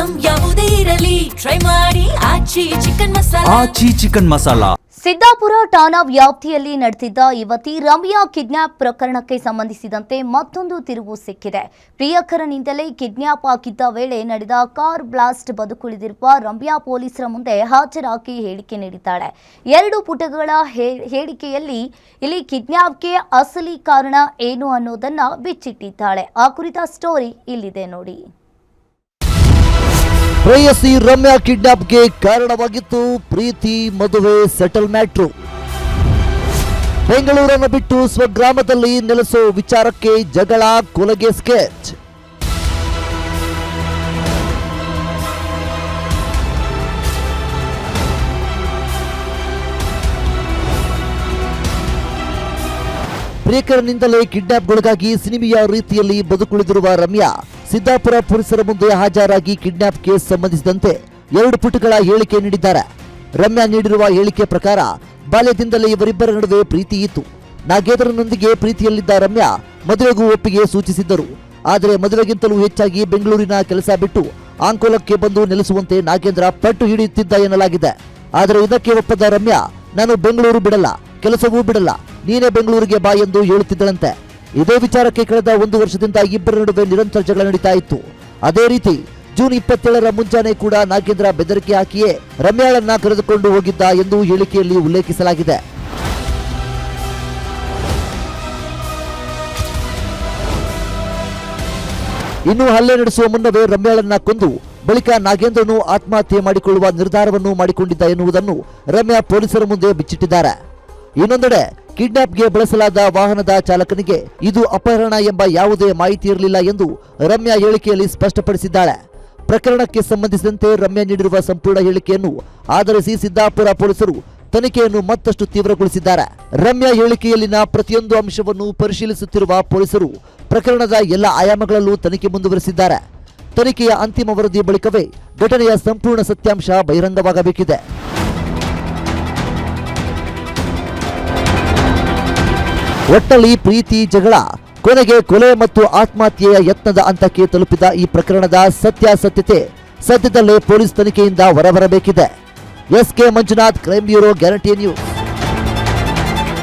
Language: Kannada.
ಐಟಂ ಯಾವುದೇ ಇರಲಿ ಟ್ರೈ ಮಾಡಿ ಆಚಿ ಚಿಕನ್ ಮಸಾಲಾ. ಸಿದ್ದಾಪುರ ಠಾಣಾ ವ್ಯಾಪ್ತಿಯಲ್ಲಿ ನಡೆದಿದ್ದ ಯುವತಿ ರಮ್ಯಾ ಕಿಡ್ನಾಪ್ ಪ್ರಕರಣಕ್ಕೆ ಸಂಬಂಧಿಸಿದಂತೆ ಮತ್ತೊಂದು ತಿರುವು ಸಿಕ್ಕಿದೆ. ಪ್ರಿಯಕರನಿಂದಲೇ ಕಿಡ್ನಾಪ್ ಆಗಿದ್ದ ವೇಳೆ ನಡೆದ ಕಾರ್ ಬ್ಲಾಸ್ಟ್ ಬದುಕುಳಿದಿರುವ ರಮ್ಯಾ ಪೊಲೀಸರ ಮುಂದೆ ಹಾಜರಾಗಿ ಹೇಳಿಕೆ ನೀಡಿದ್ದಾಳೆ. 2 ಪುಟಗಳ ಹೇಳಿಕೆಯಲ್ಲಿ ಇಲ್ಲಿ ಕಿಡ್ನಾಪ್ಗೆ ಅಸಲಿ ಕಾರಣ ಏನು ಅನ್ನೋದನ್ನ ಬಿಚ್ಚಿಟ್ಟಿದ್ದಾಳೆ. ಆ ಕುರಿತ ಸ್ಟೋರಿ ಇಲ್ಲಿದೆ ನೋಡಿ. ಪ್ರೇಯಸಿ ರಮ್ಯಾ ಕಿಡ್ನಾಪ್ಗೆ ಕಾರಣವಾಗಿತ್ತು ಪ್ರೀತಿ ಮದುವೆ ಸೆಟಲ್ ಮ್ಯಾಟ್ರು. ಬೆಂಗಳೂರನ್ನು ಬಿಟ್ಟು ಸ್ವಗ್ರಾಮದಲ್ಲಿ ನೆಲೆಸೋ ವಿಚಾರಕ್ಕೆ ಜಗಳ ಕೊಲೆಗೆ ಸ್ಕೆಚ್. ಪ್ರಿಯಕರನಿಂದಲೇ ಕಿಡ್ನಾಪ್ಗೊಳಗಾಗಿ ಸಿನಿಮೆಯ ರೀತಿಯಲ್ಲಿ ಬದುಕುಳಿದಿರುವ ರಮ್ಯಾ ಸಿದ್ದಾಪುರ ಪೊಲೀಸರ ಮುಂದೆ ಹಾಜರಾಗಿ ಕಿಡ್ನಾಪ್ ಕೇಸ್ ಸಂಬಂಧಿಸಿದಂತೆ 2 ಪುಟಗಳ ಹೇಳಿಕೆ ನೀಡಿದ್ದಾರೆ. ರಮ್ಯಾ ನೀಡಿರುವ ಹೇಳಿಕೆ ಪ್ರಕಾರ ಬಾಲ್ಯದಿಂದಲೇ ಇವರಿಬ್ಬರ ನಡುವೆ ಪ್ರೀತಿ ಇತ್ತು. ನಾಗೇಂದ್ರನೊಂದಿಗೆ ಪ್ರೀತಿಯಲ್ಲಿದ್ದ ರಮ್ಯಾ ಮದುವೆಗೂ ಒಪ್ಪಿಗೆ ಸೂಚಿಸಿದ್ದರು. ಆದರೆ ಮದುವೆಗಿಂತಲೂ ಹೆಚ್ಚಾಗಿ ಬೆಂಗಳೂರಿನ ಕೆಲಸ ಬಿಟ್ಟು ಆಂಕೋಲಕ್ಕೆ ಬಂದು ನೆಲೆಸುವಂತೆ ನಾಗೇಂದ್ರ ಪಟ್ಟು ಹಿಡಿಯುತ್ತಿದ್ದ ಎನ್ನಲಾಗಿದೆ. ಆದರೆ ಇದಕ್ಕೆ ಒಪ್ಪದ ರಮ್ಯಾ, ನಾನು ಬೆಂಗಳೂರು ಬಿಡಲ್ಲ, ಕೆಲಸವೂ ಬಿಡಲ್ಲ, ನೀನೇ ಬೆಂಗಳೂರಿಗೆ ಬಾ ಎಂದು ಹೇಳುತ್ತಿದ್ದಳಂತೆ. ಇದೇ ವಿಚಾರಕ್ಕೆ ಕಳೆದ 1 ವರ್ಷದಿಂದ ಇಬ್ಬರ ನಡುವೆ ನಿರಂತರ ಜಗಳ ನಡೀತಾ ಇತ್ತು. ಅದೇ ರೀತಿ ಜೂನ್ 27ರ ಮುಂಜಾನೆ ಕೂಡ ನಾಗೇಂದ್ರ ಬೆದರಿಕೆ ಹಾಕಿಯೇ ರಮ್ಯಾಳನ್ನ ಕರೆದುಕೊಂಡು ಹೋಗಿದ್ದ ಎಂದು ಹೇಳಿಕೆಯಲ್ಲಿ ಉಲ್ಲೇಖಿಸಲಾಗಿದೆ. ಇನ್ನು ಹಲ್ಲೆ ನಡೆಸುವ ಮುನ್ನವೇ ರಮ್ಯಾಳನ್ನ ಕೊಂದು ಬಳಿಕ ನಾಗೇಂದ್ರನು ಆತ್ಮಹತ್ಯೆ ಮಾಡಿಕೊಳ್ಳುವ ನಿರ್ಧಾರವನ್ನು ಮಾಡಿಕೊಂಡಿದ್ದ ಎನ್ನುವುದನ್ನು ರಮ್ಯಾ ಪೊಲೀಸರ ಮುಂದೆ ಬಿಚ್ಚಿಟ್ಟಿದ್ದಾರೆ. ಇನ್ನೊಂದೆಡೆ ಕಿಡ್ನಾಪ್ಗೆ ಬಳಸಲಾದ ವಾಹನದ ಚಾಲಕನಿಗೆ ಇದು ಅಪಹರಣ ಎಂಬ ಯಾವುದೇ ಮಾಹಿತಿ ಇರಲಿಲ್ಲ ಎಂದು ರಮ್ಯಾ ಹೇಳಿಕೆಯಲ್ಲಿ ಸ್ಪಷ್ಟಪಡಿಸಿದ್ದಾಳೆ. ಪ್ರಕರಣಕ್ಕೆ ಸಂಬಂಧಿಸಿದಂತೆ ರಮ್ಯಾ ನೀಡಿರುವ ಸಂಪೂರ್ಣ ಹೇಳಿಕೆಯನ್ನು ಆಧರಿಸಿ ಸಿದ್ದಾಪುರ ಪೊಲೀಸರು ತನಿಖೆಯನ್ನು ಮತ್ತಷ್ಟು ತೀವ್ರಗೊಳಿಸಿದ್ದಾರೆ. ರಮ್ಯಾ ಹೇಳಿಕೆಯಲ್ಲಿನ ಪ್ರತಿಯೊಂದು ಅಂಶವನ್ನು ಪರಿಶೀಲಿಸುತ್ತಿರುವ ಪೊಲೀಸರು ಪ್ರಕರಣದ ಎಲ್ಲ ಆಯಾಮಗಳಲ್ಲೂ ತನಿಖೆ ಮುಂದುವರೆಸಿದ್ದಾರೆ. ತನಿಖೆಯ ಅಂತಿಮ ವರದಿ ಬಳಿಕವೇ ಘಟನೆಯ ಸಂಪೂರ್ಣ ಸತ್ಯಾಂಶ ಬಹಿರಂಗವಾಗಬೇಕಿದೆ. ಒಟ್ಟಲ್ಲಿ ಪ್ರೀತಿ ಜಗಳ ಕೊನೆಗೆ ಕೊಲೆ ಮತ್ತು ಆತ್ಮಹತ್ಯೆಯ ಯತ್ನದ ಹಂತಕ್ಕೆ ತಲುಪಿದ ಈ ಪ್ರಕರಣದ ಸತ್ಯಾಸತ್ಯತೆ ಸದ್ಯದಲ್ಲೇ ಪೊಲೀಸ್ ತನಿಖೆಯಿಂದ ಹೊರಬರಬೇಕಿದೆ. S K Manjunath, crime bureau, guarantee news.